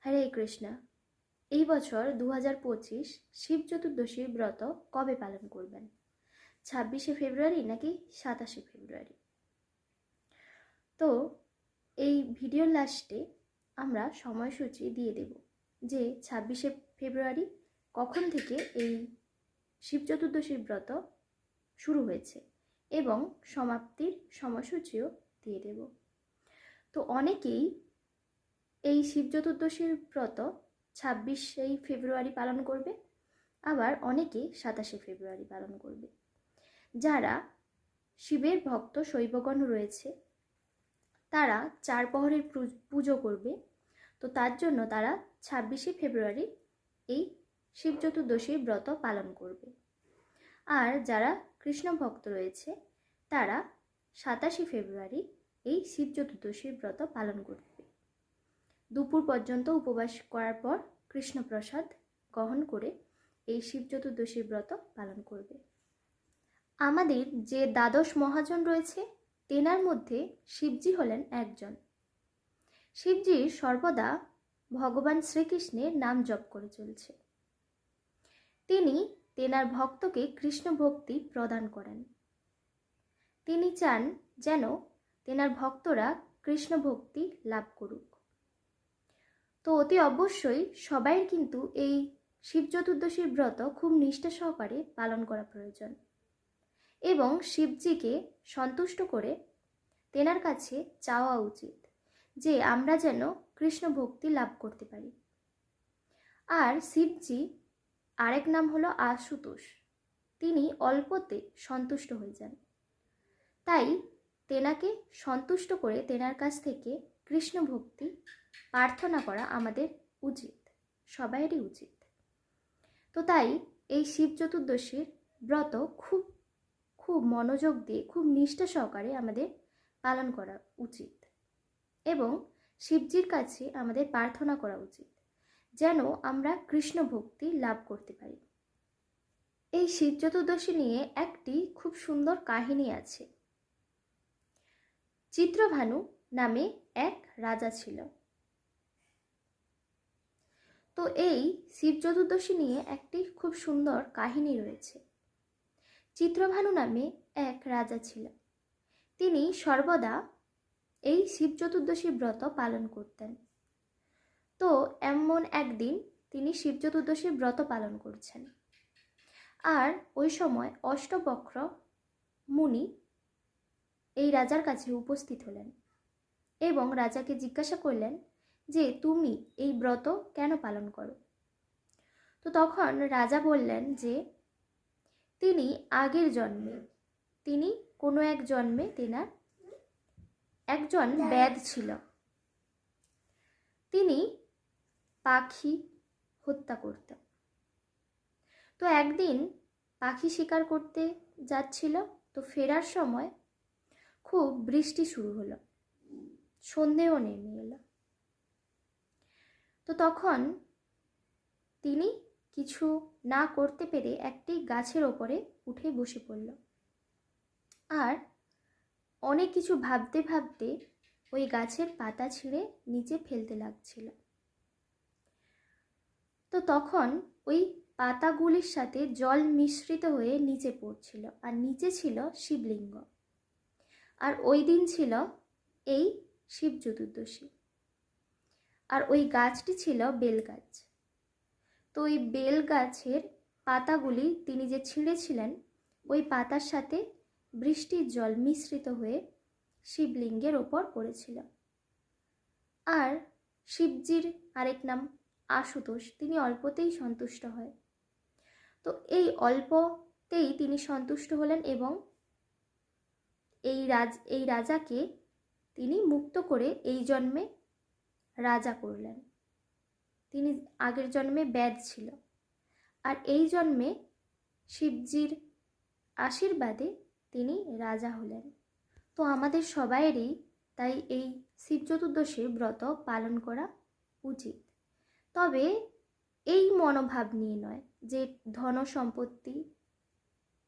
হরে কৃষ্ণ। এই বছর 2025 শিব চতুর্দশীর ব্রত কবে পালন করবেন? 26শে ফেব্রুয়ারি নাকি 27শে ফেব্রুয়ারি? তো এই ভিডিওর লাস্টে আমরা সময়সূচি দিয়ে দেব যে 26শে ফেব্রুয়ারি কখন থেকে এই শিব চতুর্দশীর ব্রত শুরু হয়েছে এবং সমাপ্তির সময়সূচিও দিয়ে দেব। তো অনেকেই এই শিব চতুর্দশীর ব্রত 26শে ফেব্রুয়ারি পালন করবে, আবার অনেকে 27শে ফেব্রুয়ারি পালন করবে। যারা শিবের ভক্ত শৈবগণ রয়েছে তারা 4 প্রহরের পুজো করবে, তো তার জন্য তারা 26শে ফেব্রুয়ারি এই শিব চতুর্দশীর ব্রত পালন করবে। আর যারা কৃষ্ণ ভক্ত রয়েছে তারা 27শে ফেব্রুয়ারি এই শিব চতুর্দশীর ব্রত পালন করবে। দুপুর পর্যন্ত উপবাস করার পর কৃষ্ণপ্রসাদ গ্রহণ করে এই শিব চতুর্দশীর ব্রত পালন করবে। আমাদের যে দ্বাদশ মহাজন রয়েছে তেনার মধ্যে শিবজি হলেন একজন। শিবজি সর্বদা ভগবান শ্রীকৃষ্ণের নাম জপ করে চলছে। তিনি তেনার ভক্তকে কৃষ্ণ ভক্তি প্রদান করেন। তিনি চান যেন তেনার ভক্তরা কৃষ্ণ ভক্তি লাভ করুক। তো অতি অবশ্যই সবাই কিন্তু এই শিব চতুর্দশীর ব্রত খুব নিষ্ঠা সহকারে পালন করা প্রয়োজন এবং শিবজিকে সন্তুষ্ট করে তেনার কাছে চাওয়া উচিত যে আমরা যেন কৃষ্ণ ভক্তি লাভ করতে পারি। আর শিবজি আরেক নাম হলো আশুতোষ, তিনি অল্পতে সন্তুষ্ট হয়ে যান। তাই তেনাকে সন্তুষ্ট করে তেনার কাছ থেকে কৃষ্ণ ভক্তি প্রার্থনা করা আমাদের উচিত, সবাইয়েরই উচিত। তো তাই এই শিব চতুর্দশীর ব্রত খুব খুব মনোযোগ দিয়ে খুব নিষ্ঠা সহকারে আমাদের পালন করা উচিত এবং শিবজির কাছে আমাদের প্রার্থনা করা উচিত যেন আমরা কৃষ্ণ ভক্তি লাভ করতে পারি। এই শিব চতুর্দশী নিয়ে একটি খুব সুন্দর কাহিনী আছে। চিত্রভানু নামে এক রাজা ছিল। তো এই শিব চতুর্দশী নিয়ে একটি খুব সুন্দর কাহিনী রয়েছে। চিত্রভানু নামে এক রাজা ছিল। তিনি সর্বদা এই শিব চতুর্দশী ব্রত পালন করতেন। তো এমন একদিন তিনি শিব চতুর্দশী ব্রত পালন করছেন, আর ওই সময় অষ্টবক্র মুনি এই রাজার কাছে উপস্থিত হলেন এবং রাজাকে জিজ্ঞাসা করলেন যে তুমি এই ব্রত কেন পালন করো? তো তখন রাজা বললেন যে তিনি আগের জন্মে, তিনি কোনো এক জন্মে তেনার একজন বেদ ছিল। তিনি পাখি হত্যা করতেন। তো একদিন পাখি শিকার করতে যাচ্ছিল, তো ফেরার সময় খুব বৃষ্টি শুরু হলো, সন্ধেও নেমে এলো। তো তখন তিনি কিছু না করতে পেরে একটি গাছের ওপরে উঠে বসে পড়ল, আর অনেক কিছু ভাবতে ভাবতে ওই গাছের পাতা ছিঁড়ে নিচে ফেলতে লাগছিল। তো তখন ওই পাতাগুলির সাথে জল মিশ্রিত হয়ে নিচে পড়ছিল, আর নিচে ছিল শিবলিঙ্গ। আর ওই দিন ছিল এই শিব চতুর্দশী, আর ওই গাছটি ছিল বেলগাছ। তো ওই বেলগাছের পাতাগুলি তিনি যে ছিঁড়েছিলেন ওই পাতার সাথে বৃষ্টির জল মিশ্রিত হয়ে শিবলিঙ্গের ওপর পড়েছিল। আর শিবজির আরেক নাম আশুতোষ, তিনি অল্পতেই সন্তুষ্ট হয়। তো এই অল্পতেই তিনি সন্তুষ্ট হলেন এবং এই রাজাকে তিনি মুক্ত করে এই জন্মে রাজা করলেন। তিনি আগের জন্মে বেদ ছিল, আর এই জন্মে শিবজির আশীর্বাদে তিনি রাজা হলেন। তো আমাদের সবাইয়েরই তাই এই শিব চতুর্দশীর ব্রত পালন করা উচিত, তবে এই মনোভাব নিয়ে নয় যে ধন সম্পত্তি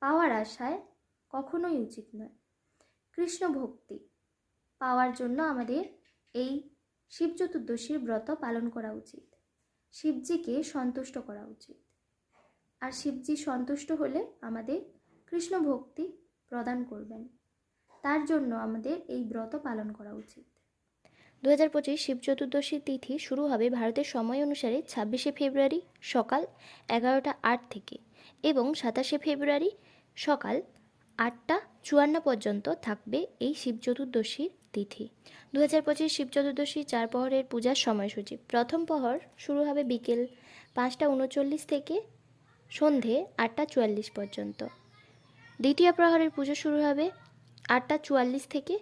পাওয়ার আশায় কখনোই উচিত নয়। কৃষ্ণ ভক্তি পাওয়ার জন্য আমাদের এই শিব চতুর্দশীর ব্রত পালন করা উচিত। শিবজিকে সন্তুষ্ট করা উচিত। আর শিবজি সন্তুষ্ট হলে আমাদের কৃষ্ণ ভক্তি প্রদান করবেন। তার জন্য আমাদের এই ব্রত পালন করা উচিত। 2025 শিব চতুর্দশীর তিথি শুরু হবে ভারতের সময় অনুসারে 26শে ফেব্রুয়ারি সকাল 11:08 থেকে এবং 27শে ফেব্রুয়ারি সকাল 8:54 পর্যন্ত থাকবে এই শিব চতুর্দশীর তিথি। 2025 শিব চতুর্দশী 4 প্রহরের পূজার সময়সূচি। প্রথম প্রহর শুরু হবে বিকেল 5:39 থেকে সন্ধে 8:44 পর্যন্ত। দ্বিতীয় প্রহরের পুজো শুরু হবে 8:44 থেকে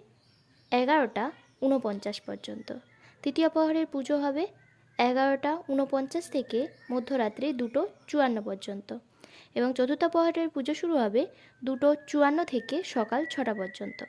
11:49 পর্যন্ত। তৃতীয় প্রহরের পুজো হবে 11:49 থেকে মধ্যরাত্রি 2:54 পর্যন্ত এবং চতুর্থ প্রহরের পুজো শুরু হবে 2:54 থেকে সকাল 6টা পর্যন্ত।